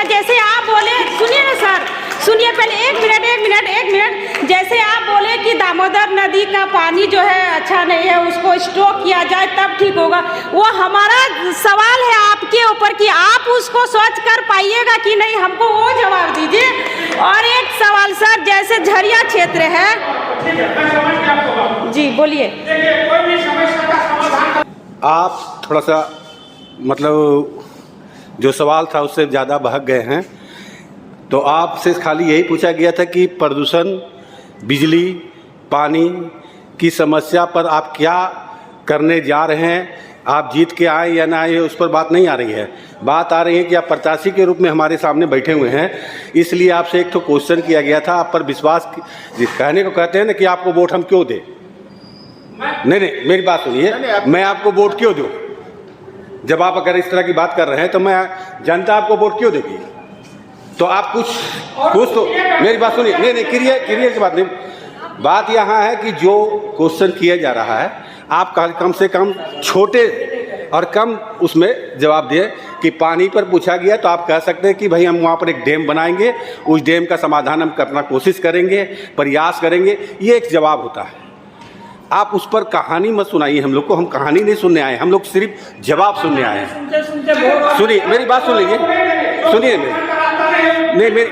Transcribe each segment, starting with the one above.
ना, जैसे आप बोले, सुनिए ना सर, सुनिए पहले, एक मिनट। जैसे आप बोले कि दामोदर नदी का पानी जो है अच्छा नहीं है, उसको स्टॉक किया जाए तब ठीक होगा। वो हमारा सवाल है आपके ऊपर कि आप उसको स्वच्छ कर पाइएगा कि नहीं, हमको वो जवाब दीजिए। और एक सवाल सर, जैसे झरिया क्षेत्र है, जी बोलिए। आप थोड़ा सा मतलब जो सवाल था उससे ज़्यादा बहक गए हैं। तो आपसे खाली यही पूछा गया था कि प्रदूषण, बिजली, पानी की समस्या पर आप क्या करने जा रहे हैं। आप जीत के आए या ना आए उस पर बात नहीं आ रही है। बात आ रही है कि आप प्रत्याशी के रूप में हमारे सामने बैठे हुए हैं, इसलिए आपसे एक तो क्वेश्चन किया गया था। आप पर विश्वास कहने को कहते हैं ना कि आपको वोट हम क्यों दें। नहीं, मेरी बात सुनिए, मैं आपको वोट क्यों दूँ। जब आप अगर इस तरह की बात कर रहे हैं तो मैं जनता आपको वोट क्यों देगी। तो आप कुछ तो मेरी बात सुनिए। नहीं, क्लियर की बात नहीं। बात यहाँ है कि जो क्वेश्चन किया जा रहा है, आप कम से कम छोटे और कम उसमें जवाब दिए। कि पानी पर पूछा गया तो आप कह सकते हैं कि भाई हम वहाँ पर एक डैम बनाएंगे, उस डैम का समाधान हम करना कोशिश करेंगे, प्रयास करेंगे, ये एक जवाब होता है। आप उस पर कहानी मत सुनाइए हम लोग को। हम कहानी नहीं सुनने आए, हम लोग सिर्फ जवाब सुनने आए हैं। सुनिए मेरी बात, सुन लीजिए, सुनिए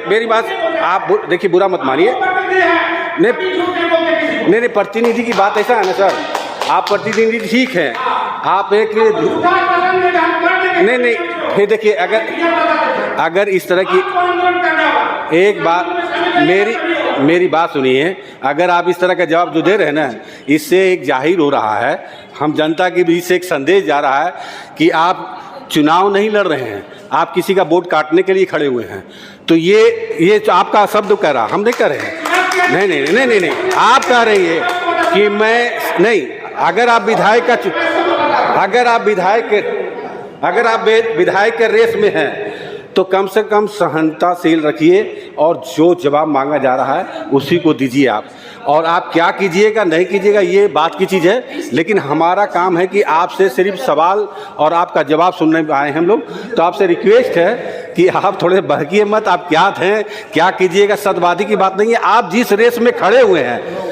मेरी बात। आप देखिए, बुरा मत मानिए। नहीं, प्रतिनिधि की बात ऐसा है ना सर, आप प्रतिनिधि ठीक हैं, आप एक नहीं फिर देखिए, अगर इस तरह की एक बात, मेरी बात सुनिए। अगर आप इस तरह का जवाब जो दे रहे हैं ना, इससे एक जाहिर हो रहा है, हम जनता के बीच से एक संदेश जा रहा है कि आप चुनाव नहीं लड़ रहे हैं, आप किसी का वोट काटने के लिए खड़े हुए हैं। तो ये तो आपका शब्द कह रहा, हम नहीं कह रहे हैं। नहीं, आप कह रही है कि मैं नहीं। अगर आप विधायक के रेस में हैं तो कम से कम सहनताशील रखिए और जो जवाब मांगा जा रहा है उसी को दीजिए आप। और आप क्या कीजिएगा नहीं कीजिएगा ये बात की चीज़ है, लेकिन हमारा काम है कि आपसे सिर्फ सवाल और आपका जवाब सुनने आए हैं हम लोग। तो आपसे रिक्वेस्ट है कि आप थोड़े बहकिए मत। आप क्या थे, क्या कीजिएगा, सदवादी की बात नहीं है। आप जिस रेस में खड़े हुए हैं,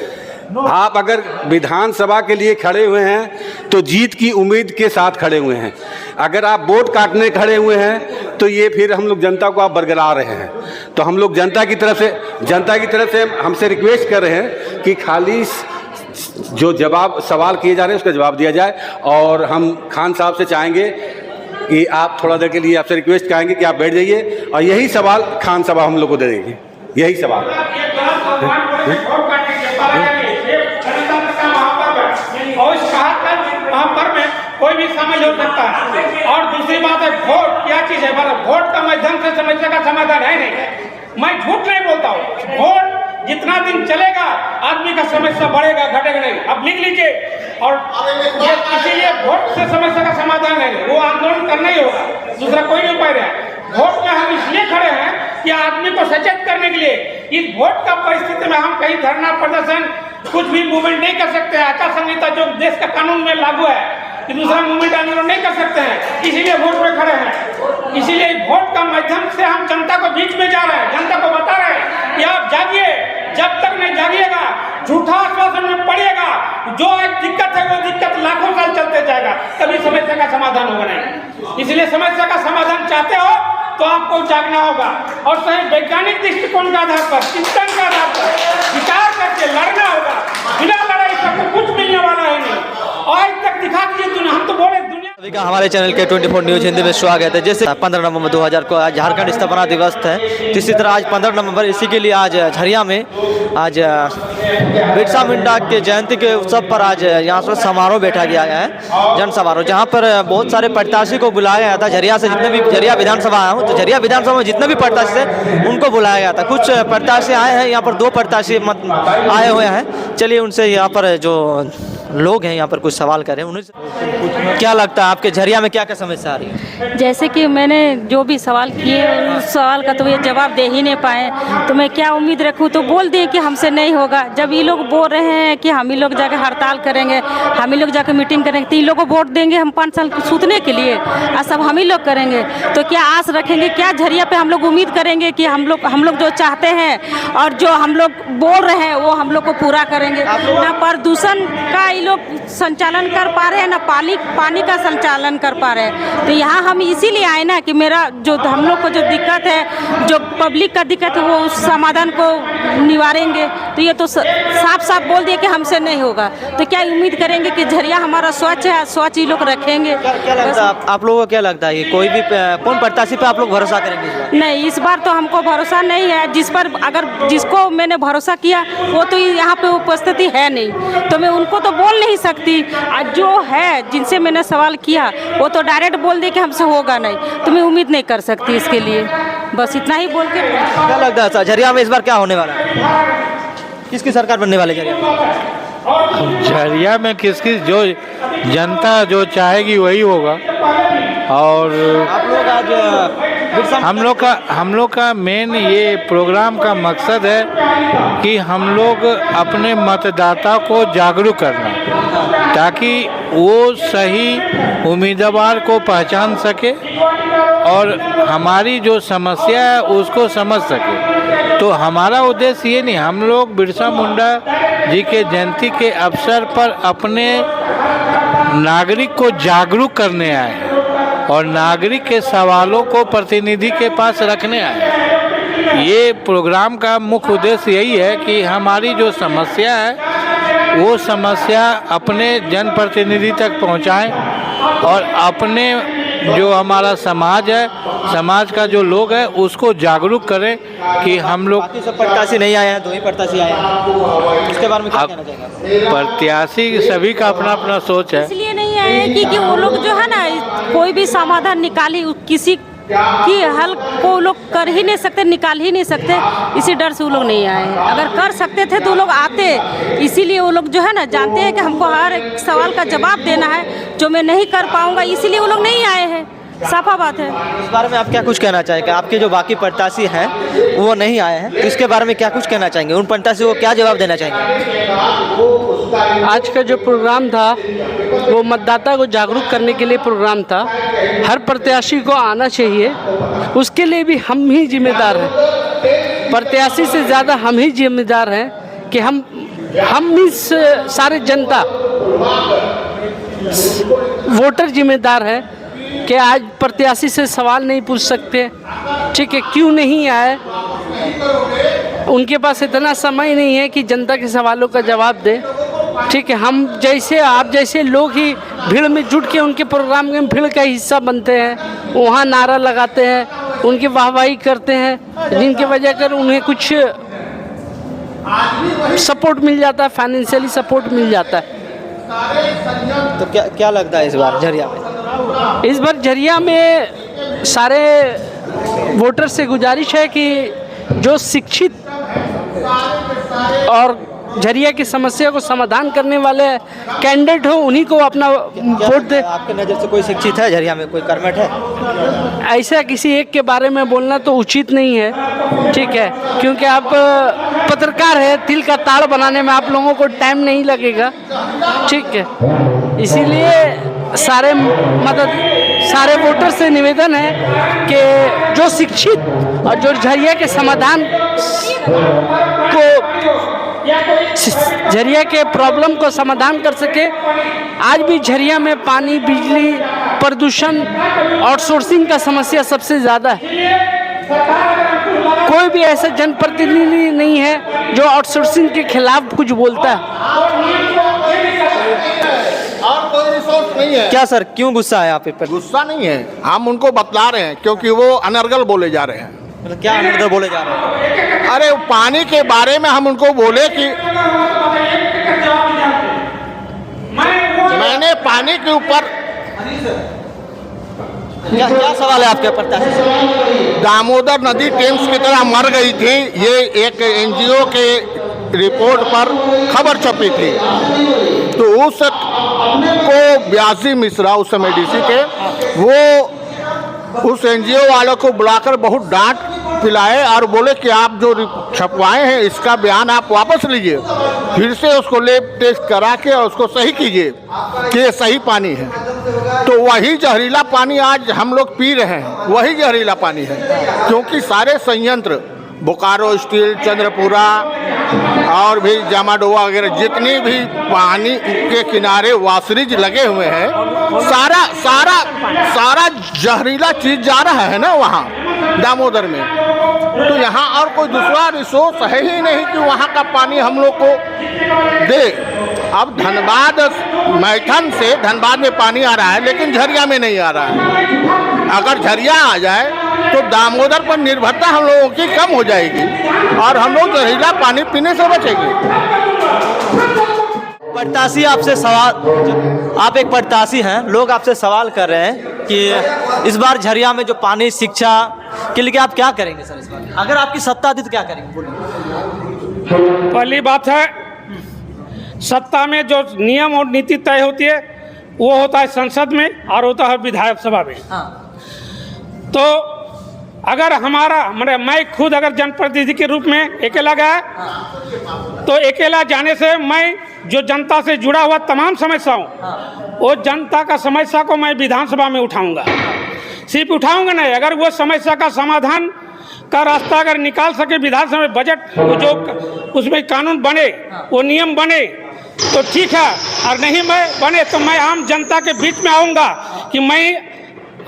आप अगर विधानसभा के लिए खड़े हुए हैं तो जीत की उम्मीद के साथ खड़े हुए हैं। अगर आप वोट काटने खड़े हुए हैं तो ये फिर हम लोग जनता को आप बरगला रहे हैं। तो हम लोग जनता की तरफ से हमसे रिक्वेस्ट कर रहे हैं कि खाली जो सवाल किए जा रहे हैं उसका जवाब दिया जाए। और हम खान साहब से चाहेंगे कि आप थोड़ा देर के लिए आपसे रिक्वेस्ट करेंगे कि आप बैठ जाइए और यही सवाल खान साहब हम लोग को दे देंगे, यही सवाल। और इस महापर्व में कोई भी शामिल हो सकता है। और दूसरी बात है, वोट क्या चीज है। वोट का माध्यम से समस्या का समाधान है नहीं। मैं झूठ नहीं बोलता हूँ। वोट जितना दिन चलेगा आदमी का समस्या बढ़ेगा, घटेगा नहीं। अब लिख लीजिए। और इसीलिए वोट से समस्या का समाधान है, वो आंदोलन करना ही होगा, दूसरा कोई नहीं उपाय है। वोट में हम इसलिए खड़े हैं कि आदमी को सचेत करने के लिए। इस वोट का परिस्थिति में हम कहीं धरना प्रदर्शन कुछ भी मूवमेंट नहीं कर सकते हैं। आचार संहिता जो देश का कानून में लागू है कि दूसरा मूवमेंट आंदोलन नहीं कर सकते हैं, इसीलिए वोट में खड़े हैं। इसीलिए वोट का माध्यम से हम जनता को बीच में जा रहे हैं, जनता को बता रहे हैं कि आप जागिए। जब तक नहीं जागिएगा, झूठा आश्वासन में पड़िएगा, जो एक दिक्कत है वो दिक्कत लाखों साल चलते जाएगा, कभी समस्या का समाधान होगा नहीं। इसलिए समस्या का समाधान चाहते हो तो आपको जागना होगा और सही वैज्ञानिक दृष्टिकोण के आधार पर, चिंतन के आधार पर विचार करके लड़ना होगा। बिना लड़ाई सबको कुछ मिलने वाला है नहीं। आज तक दिखा दीजिए दुनिया, हम तो बोले दुनिया। सभी का हमारे चैनल के 24 न्यूज हिंदी में स्वागत है। जैसे 15 नवंबर 2000 को आज झारखंड स्थापना दिवस है, तो इसी तरह आज 15 नवंबर इसी के लिए आज झरिया में आज बिरसा मुंडा के जयंती के उत्सव पर आज यहाँ पर समारोह बैठा गया है, जन समारोह, जहाँ पर बहुत सारे प्रत्याशी को बुलाया गया था। झरिया से जितने भी, झरिया विधानसभा आया हूँ तो झरिया विधानसभा में जितने भी प्रत्याशी थे उनको बुलाया गया था। कुछ प्रत्याशी आए हैं, यहाँ पर 2 प्रत्याशी आए हुए हैं। चलिए उनसे यहाँ पर जो लोग हैं यहाँ पर कुछ सवाल करें उन्हें क्या लगता है आपके झरिया में क्या क्या समस्या आ रही है? जैसे कि मैंने जो भी सवाल किए उस सवाल का तो ये जवाब दे ही नहीं पाए, तो मैं क्या उम्मीद रखूं? तो बोल दिए कि हमसे नहीं होगा। जब ये लोग बोल रहे हैं कि हम ही लोग जाके हड़ताल करेंगे, हम ही लोग जाके मीटिंग करेंगे, तो इन लोगों को वोट देंगे हम 5 साल सूतने के लिए, और सब हम ही लोग करेंगे, तो क्या आस रखेंगे? क्या झरिया पे हम लोग उम्मीद करेंगे कि हम लोग जो चाहते हैं और जो हम लोग बोल रहे हैं वो हम लोग को पूरा करेंगे? ना प्रदूषण का ये लोग संचालन कर पा रहे हैं, ना पानी का संचालन कर पा रहे हैं। तो यहाँ हम इसीलिए आए ना कि मेरा जो हम लोग को जो दिक्कत है, जो पब्लिक का दिक्कत है, वो उस समाधान को निवारेंगे। तो ये तो साफ साफ बोल दिए कि हमसे नहीं होगा, तो क्या उम्मीद करेंगे कि झरिया हमारा स्वच्छ है, स्वच्छ ये लोग रखेंगे? क्या लगता है आप लोगों को? क्या लगता है कोई भी कौन प्रत्याशी पे आप लोग भरोसा करेंगे इस बार? नहीं, इस बार तो हमको भरोसा नहीं है। जिसको मैंने भरोसा किया वो तो यहाँ पे उपस्थिति है नहीं, तो मैं उनको तो बोल नहीं सकती। आज जो है जिनसे मैंने सवाल किया वो तो डायरेक्ट बोल दे कि हमसे होगा नहीं, तो मैं उम्मीद नहीं कर सकती इसके लिए। बस इतना ही बोल के। क्या लगता है झरिया में इस बार क्या होने वाला है? किसकी सरकार बनने वाली झरिया में? झरिया में किसकी जो जनता जो चाहेगी वही होगा। और आप लोग आज हम लोग का मेन ये प्रोग्राम का मकसद है कि हम लोग अपने मतदाता को जागरूक करना, ताकि वो सही उम्मीदवार को पहचान सके और हमारी जो समस्या है उसको समझ सके। तो हमारा उद्देश्य ये नहीं, हम लोग बिरसा मुंडा जी के जयंती के अवसर पर अपने नागरिक को जागरूक करने आए हैं और नागरिक के सवालों को प्रतिनिधि के पास रखने आए। ये प्रोग्राम का मुख्य उद्देश्य यही है कि हमारी जो समस्या है वो समस्या अपने जनप्रतिनिधि तक पहुंचाएं और अपने जो हमारा समाज है, समाज का जो लोग है उसको जागरूक करें कि हम लोग। बाकी सब प्रत्याशी नहीं आए हैं, 2 ही प्रत्याशी आए हैं, इसके बारे में क्या कहना चाहेंगे? प्रत्याशी सभी का अपना अपना सोच है। इसलिए नहीं आए हैं कि वो लोग जो है ना कोई भी समाधान निकाली किसी की हल को वो लोग कर ही नहीं सकते, निकाल ही नहीं सकते, इसी डर से वो लोग नहीं आए हैं। अगर कर सकते थे तो वो लोग आते, इसीलिए वो लोग जो है ना जानते हैं कि हमको हर एक सवाल का जवाब देना है, जो मैं नहीं कर पाऊंगा, इसीलिए वो लोग नहीं आए हैं। साफा बात है। इस बारे में आप क्या कुछ कहना चाहेंगे? आपके जो बाकी प्रत्याशी हैं वो नहीं आए हैं, तो इसके बारे में क्या कुछ कहना चाहेंगे? उन प्रत्याशी को क्या जवाब देना चाहेंगे? आज का जो प्रोग्राम था वो मतदाता को जागरूक करने के लिए प्रोग्राम था। हर प्रत्याशी को आना चाहिए, उसके लिए भी हम ही जिम्मेदार हैं। प्रत्याशी से ज़्यादा हम ही जिम्मेदार हैं कि हम ही सारे जनता वोटर जिम्मेदार हैं कि आज प्रत्याशी से सवाल नहीं पूछ सकते, ठीक है, क्यों नहीं आए? उनके पास इतना समय नहीं है कि जनता के सवालों का जवाब दे, ठीक है। हम जैसे आप जैसे लोग ही भीड़ में जुट के उनके प्रोग्राम में भीड़ का हिस्सा बनते हैं, वहाँ नारा लगाते हैं, उनकी वाहवाही करते हैं, जिनके वजह कर उन्हें कुछ सपोर्ट मिल जाता है, फाइनेंशियली सपोर्ट मिल जाता है। तो क्या लगता है इस बार झरिया में? इस बार झरिया में सारे वोटर से गुजारिश है कि जो शिक्षित और झरिया की समस्या को समाधान करने वाले कैंडिडेट हो उन्हीं को अपना वोट दे। आपके नज़र से कोई शिक्षित है झरिया में, कोई कर्मठ है? ऐसा किसी एक के बारे में बोलना तो उचित नहीं है, ठीक है, क्योंकि आप पत्रकार है, तिल का ताड़ बनाने में आप लोगों को टाइम नहीं लगेगा, ठीक है। इसीलिए सारे वोटर से निवेदन है कि जो शिक्षित और जो झरिया के समाधान को झरिया के प्रॉब्लम को समाधान कर सके। आज भी झरिया में पानी, बिजली, प्रदूषण, आउटसोर्सिंग का समस्या सबसे ज़्यादा है। कोई भी ऐसा जनप्रतिनिधि नहीं है जो आउटसोर्सिंग के खिलाफ कुछ बोलता है। और कोई रिसोर्स नहीं है। क्या सर, क्यों गुस्सा है आप पर? गुस्सा नहीं है, हम उनको बतला रहे हैं क्योंकि वो अनर्गल बोले जा रहे हैं। मतलब क्या अनर्गल बोले जा रहे हैं? अरे पानी के बारे में हम उनको बोले कि मैंने पानी के ऊपर क्या सवाल है आपके प्रत्याशी से? दामोदर नदी टेम्स की तरह मर गई थी, ये एक एनजीओ के रिपोर्ट पर खबर छपी थी। तो उस को व्यासी मिश्रा उस समय डीसी के वो उस एनजीओ वालों को बुलाकर बहुत डांट पिलाए और बोले कि आप जो छपवाए हैं इसका बयान आप वापस लीजिए, फिर से उसको लैब टेस्ट करा के और उसको सही कीजिए कि ये सही पानी है। तो वही जहरीला पानी आज हम लोग पी रहे हैं, वही जहरीला पानी है, क्योंकि सारे संयंत्र बोकारो स्टील, चंद्रपुरा और भी जामाडोवा वगैरह जितनी भी पानी के किनारे वाशरीज लगे हुए हैं, सारा सारा सारा जहरीला चीज जा रहा है ना वहाँ दामोदर में। तो यहाँ और कोई दूसरा रिसोर्स है ही नहीं कि वहाँ का पानी हम लोग को दे। अब धनबाद मैथन से धनबाद में पानी आ रहा है लेकिन झरिया में नहीं आ रहा है। अगर झरिया आ जाए तो दामोदर पर निर्भरता हम लोगों की कम हो जाएगी और हम लोग जहरीला पानी पीने से बचेंगे। प्रत्याशी आपसे सवाल, आप एक प्रत्याशी हैं, लोग आपसे सवाल कर रहे हैं कि इस बार झरिया में जो पानी शिक्षा के लिए आप क्या करेंगे सर इस बार? अगर आपकी सत्ता आती तो क्या करेंगे, बोलिए। पहली बात है, सत्ता में जो नियम और नीति तय होती है वो होता है संसद में और होता है विधायक सभा में। तो अगर मैं खुद अगर जनप्रतिनिधि के रूप में अकेला गया तो अकेला जाने से मैं जो जनता से जुड़ा हुआ तमाम समस्याओं वो जनता का समस्या को मैं विधानसभा में उठाऊंगा। सिर्फ उठाऊंगा नहीं, अगर वो समस्या का समाधान का रास्ता अगर निकाल सके विधानसभा में, बजट वो जो उसमें कानून बने, वो नियम बने तो ठीक है, और नहीं मैं बने तो मैं आम जनता के बीच में आऊँगा कि मैं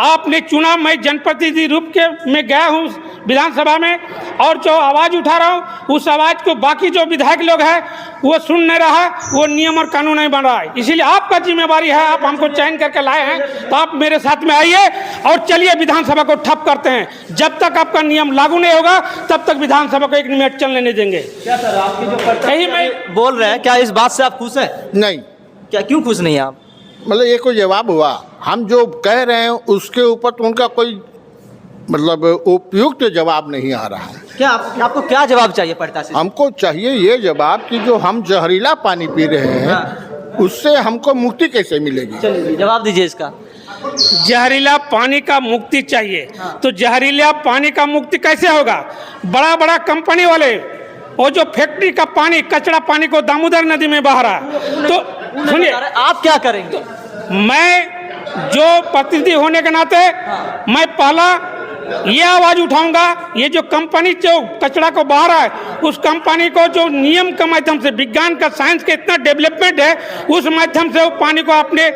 आपने चुना, मैं जनप्रतिनिधि रूप के में गया हूँ विधानसभा में और जो आवाज़ उठा रहा हूँ उस आवाज़ को बाकी जो विधायक लोग हैं वो सुन नहीं रहा है, वो नियम और कानून नहीं बन रहा है। इसीलिए आपका जिम्मेवारी है, आप हमको चयन करके लाए हैं तो आप मेरे साथ में आइए और चलिए विधानसभा को ठप करते हैं। जब तक आपका नियम लागू नहीं होगा तब तक विधानसभा को 1 मिनट चलने नहीं देंगे। क्या सर आपकी जो यही मैं बोल रहे हैं, क्या इस बात से आप खुश हैं? नहीं, क्या क्यों खुश नहीं हैं आप? मतलब ये कोई जवाब हुआ? हम जो कह रहे हैं उसके ऊपर तो उनका कोई मतलब उपयुक्त जवाब नहीं आ रहा है। क्या आपको क्या जवाब चाहिए प्रत्याशी? हमको चाहिए ये जवाब कि जो हम जहरीला पानी पी रहे हैं उससे हमको मुक्ति कैसे मिलेगी। चलिए जवाब दीजिए इसका। जहरीला पानी का मुक्ति चाहिए तो जहरीला पानी का मुक्ति कैसे होगा? बड़ा बड़ा कंपनी वाले वो जो फैक्ट्री का पानी, कचरा पानी को दामोदर नदी में बहा रहा है, तो सुनिए आप क्या करेंगे? मैं जो प्रतिनिधि होने के नाते मैं पहला ये आवाज उठाऊंगा, ये जो कंपनी जो कचरा को बहा रहा है उस कंपनी को जो नियम के माध्यम से, विज्ञान का, साइंस का इतना डेवलपमेंट है उस माध्यम से वो पानी को अपने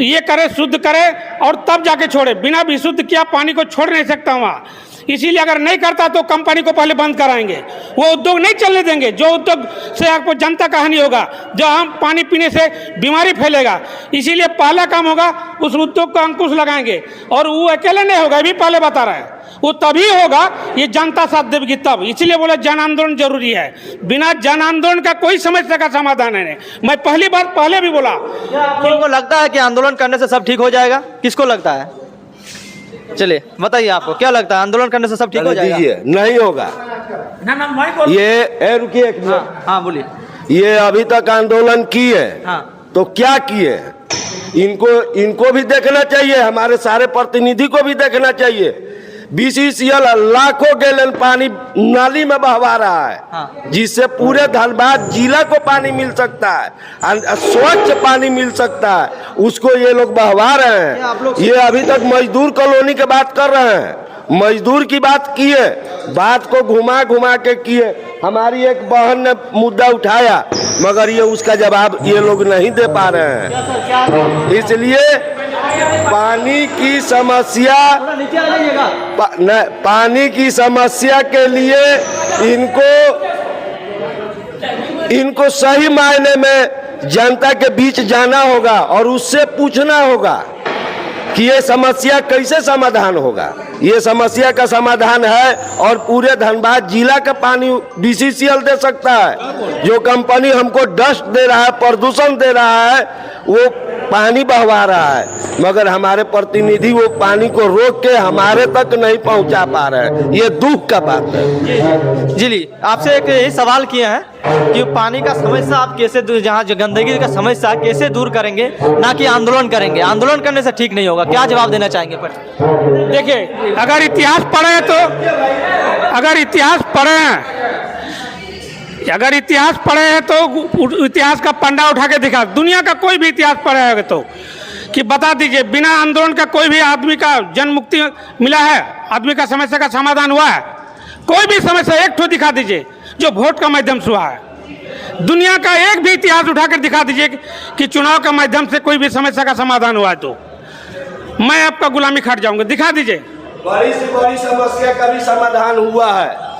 ये करे, शुद्ध करे और तब जाके छोड़े। बिना विशुद्ध किया पानी को छोड़ नहीं सकता वहाँ। इसीलिए अगर नहीं करता तो कंपनी को पहले बंद कराएंगे, वो उद्योग नहीं चलने देंगे जो उद्योग से आपको जनता का हानि होगा, जो हम पानी पीने से बीमारी फैलेगा। इसीलिए पहला काम होगा उस उद्योग को अंकुश लगाएंगे और वो अकेले नहीं होगा, ये भी पहले बता रहे हैं, वो तभी होगा ये जनता साथ देगी तब। इसलिए बोले जन आंदोलन जरूरी है, बिना जन आंदोलन का कोई समस्या का समाधान है नहीं। मैं पहली बार पहले भी बोला। आप लोगों को लगता है कि आंदोलन करने से सब ठीक हो जाएगा? किसको लगता है? चलिए बताइए, आपको क्या लगता है आंदोलन करने से सब ठीक हो जाएगा? नहीं होगा। ये रुकिए एक मिनट। हाँ बोलिए। ये अभी तक आंदोलन किए तो क्या किए? इनको भी देखना चाहिए, हमारे सारे प्रतिनिधि को भी देखना चाहिए। BCCL लाखों गैलन पानी नाली में बहवा रहा है जिससे पूरे धनबाद जिला को पानी मिल सकता है, स्वच्छ पानी मिल सकता है, उसको ये लोग बहवा रहे हैं। ये अभी तक मजदूर कॉलोनी की बात कर रहे हैं, मजदूर की बात किए, बात को घुमा घुमा के किए। हमारी एक बहन ने मुद्दा उठाया मगर ये उसका जवाब ये लोग नहीं दे पा रहे हैं। इसलिए पानी की समस्या पानी की समस्या के लिए इनको सही मायने में जनता के बीच जाना होगा और उससे पूछना होगा कि ये समस्या कैसे समाधान होगा। ये समस्या का समाधान है और पूरे धनबाद जिला का पानी BCCL दे सकता है। जो कंपनी हमको डस्ट दे रहा है, प्रदूषण दे रहा है, वो पानी बहवा रहा है, मगर हमारे प्रतिनिधि वो पानी को रोक के हमारे तक नहीं पहुंचा पा रहे हैं। ये दुख का बात है। जी आपसे एक यही सवाल किया है कि पानी का समस्या आप कैसे जहाँ जो गंदगी का समस्या है कैसे दूर करेंगे, ना कि आंदोलन करेंगे। आंदोलन करने से ठीक नहीं होगा, क्या जवाब देना चाहेंगे? पर देखिए, अगर इतिहास पढ़े हैं तो इतिहास का पंडा उठा के दिखा, दुनिया का कोई भी इतिहास पढ़े हैं तो कि बता दीजिए बिना आंदोलन का कोई भी आदमी का जन मुक्ति मिला है, आदमी का समस्या का समाधान हुआ है? कोई भी समस्या एक ठो दिखा दीजिए जो वोट का माध्यम से हुआ है। दुनिया का एक भी इतिहास उठाकर दिखा दीजिए कि चुनाव के माध्यम से कोई भी समस्या का समाधान हुआ है, तो मैं आपका गुलामी खट जाऊंगा। दिखा दीजिए। बड़ी से बड़ी समस्या का भी समाधान हुआ है,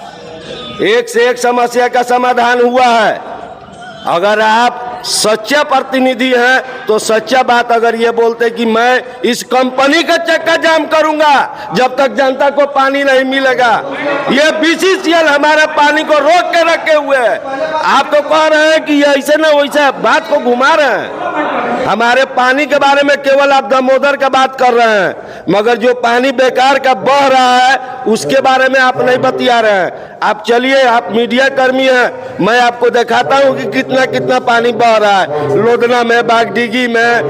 एक से एक समस्या का समाधान हुआ है। अगर आप सच्चा प्रतिनिधि हैं तो सच्चा बात अगर ये बोलते कि मैं इस कंपनी का चक्का जाम करूंगा जब तक जनता को पानी नहीं मिलेगा। ये बीसीसीएल हमारे पानी को रोक के रखे हुए है। आप तो कह रहे हैं कि ऐसे ना वैसे बात को घुमा रहे हैं। हमारे पानी के बारे में केवल आप दामोदर का बात कर रहे हैं, मगर जो पानी बेकार का बह रहा है उसके बारे में आप नहीं बतिया रहे हैं। आप चलिए, आप मीडिया कर्मी हैं, मैं आपको दिखाता हूँ कि कितना कितना पानी बह रहा है। लोधना में, बागडीगी में,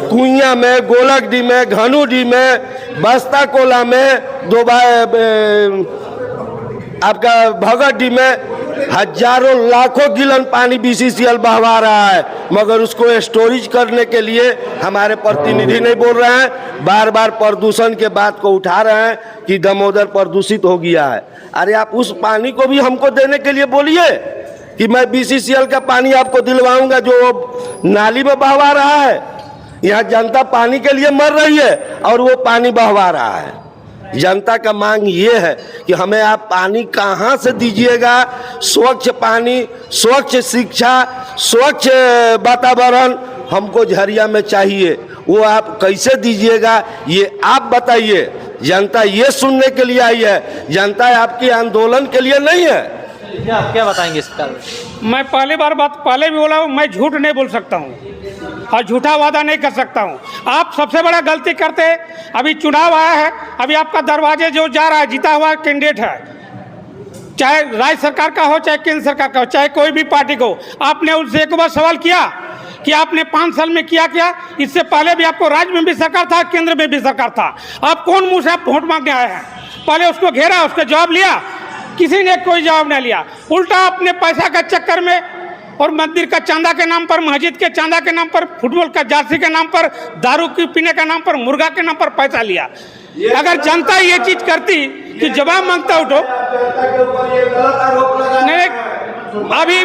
कुइया में, गोलकडी में, घनुडी में, बस्ता कोला में, आपका भगतडी में हजारों लाखों गिलन पानी बीसीसीएल बहवा रहा है, मगर उसको स्टोरेज करने के लिए हमारे प्रतिनिधि नहीं बोल रहे हैं। बार बार प्रदूषण के बात को उठा रहे हैं कि दामोदर प्रदूषित हो गया है। अरे आप उस पानी को भी हमको देने के लिए बोलिए कि मैं बीसीसीएल का पानी आपको दिलवाऊंगा जो नाली में बहवा रहा है। यहाँ जनता पानी के लिए मर रही है और वो पानी बहवा रहा है। जनता का मांग ये है कि हमें आप पानी कहाँ से दीजिएगा, स्वच्छ पानी, स्वच्छ शिक्षा, स्वच्छ वातावरण हमको झरिया में चाहिए। वो आप कैसे दीजिएगा ये आप बताइए। जनता ये सुनने के लिए आई है, जनता आपके आंदोलन के लिए नहीं है। आप क्या बताएंगे इस पर? मैं पहले भी बोला हूँ, मैं झूठ नहीं बोल सकता हूँ और झूठा वादा नहीं कर सकता हूँ। आप सबसे बड़ा गलती करते हैं। अभी चुनाव आया है, अभी आपका दरवाजे जो जा रहा है जीता हुआ कैंडिडेट है, चाहे राज्य सरकार का हो चाहे केंद्र सरकार का हो, चाहे कोई भी पार्टी को, आपने उनसे एक बार सवाल किया कि आपने 5 साल में किया क्या? इससे पहले भी आपको राज्य में भी सरकार था, केंद्र में भी सरकार था। आप कौन मुँह से आप वोट मांगने आए हैं? पहले उसको घेरा, उसका जवाब लिया, किसी ने कोई जवाब नहीं लिया। उल्टा अपने पैसा का चक्कर में और मंदिर का चांदा के नाम पर, मस्जिद के चांदा के नाम पर, फुटबॉल का जर्सी के नाम पर, दारू की पीने के नाम पर, मुर्गा के नाम पर पैसा लिया। अगर जनता ये चीज करती कि जवाब मांगता उठो नहीं। अभी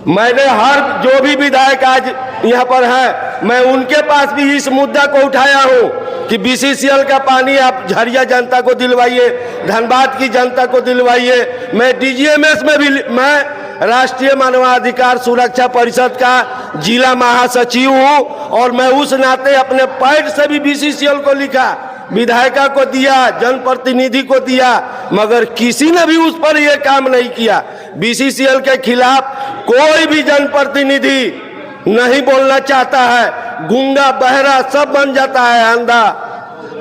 मैंने हर जो भी विधायक आज यहाँ पर है, मैं उनके पास भी इस मुद्दा को उठाया हूँ कि बीसीसीएल का पानी आप झरिया जनता को दिलवाइए, धनबाद की जनता को दिलवाइए। मैं डीजीएमएस में भी, मैं राष्ट्रीय मानवाधिकार सुरक्षा परिषद का जिला महासचिव हूँ और मैं उस नाते अपने पैड से भी बीसीसीएल को लिखा, विधायिका को दिया, जनप्रतिनिधि को दिया, मगर किसी ने भी उस पर यह काम नहीं किया। बीसीसीएल के खिलाफ कोई भी जनप्रतिनिधि नहीं बोलना चाहता है। गूंगा बहरा सब बन जाता है, अंधा।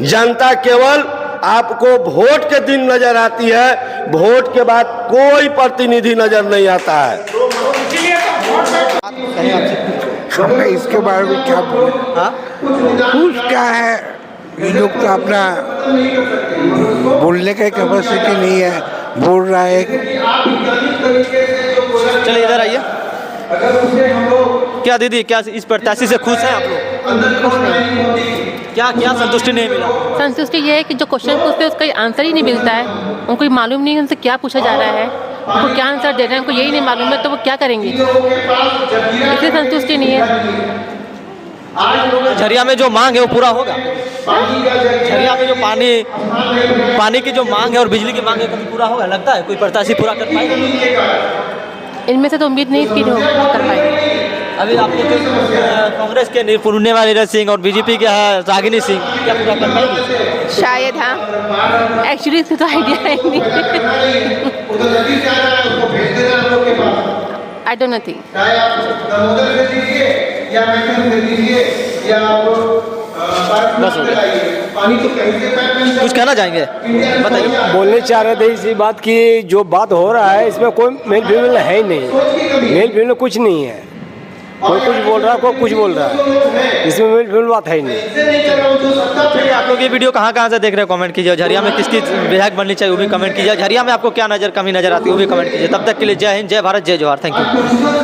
जनता केवल आपको वोट के दिन नजर आती है, वोट के बाद कोई प्रतिनिधि नजर नहीं आता है। मैं इसके बारे में क्या बोलूं? कुछ क्या है, ये लोग तो अपना बोलने का कैपेसिटी नहीं है, बोल रहा है। चलिए इधर आइए। क्या दीदी, क्या इस प्रत्याशी से खुश हैं आप लोग? क्या क्या संतुष्टि नहीं मिला? संतुष्टि ये है कि जो क्वेश्चन पूछते हैं उसका आंसर ही नहीं मिलता है। उनको मालूम नहीं है उनसे क्या पूछा जा रहा है, उनको क्या आंसर दे रहे हैं, उनको यही नहीं मालूम है तो वो क्या करेंगे। इसलिए संतुष्टि नहीं है। झरिया में जो मांग है वो पूरा होगा? झरिया में जो पानी की जो मांग है और बिजली की मांग है कभी पूरा होगा? लगता है कोई प्रत्याशी पूरा कर पाएगा? इनमें से तो उम्मीद नहीं कि कर पाएंगे। अभी आपको जो कांग्रेस के पुण्यवान नीरज सिंह और बीजेपी के रागिनी सिंह, क्या पूरा कर पाएंगे? शायद हाँ, एक्चुअली इससे तो आइडिया है नहीं। I don't know think. बस हो गया। कुछ कहना चाहेंगे बताइए। बोलने चाह रहे थे इसी बात की, जो बात हो रहा है इसमें कोई मेल फीमेल है ही नहीं, मेल फीमेल कुछ नहीं है, कोई कुछ बोल रहा है कोई कुछ बोल रहा है, इसमें मेल फीमेल बात है ही नहीं। चलिए, आप लोग ये वीडियो कहाँ से देख रहे हैं कमेंट कीजिए। झरिया में किसकी विधायक बननी चाहिए वो भी कमेंट कीजिए। झरिया में आपको क्या कमी नजर आती है वो भी कमेंट कीजिए। तब तक के लिए जय हिंद, जय भारत, जय जवाहर। Thank you.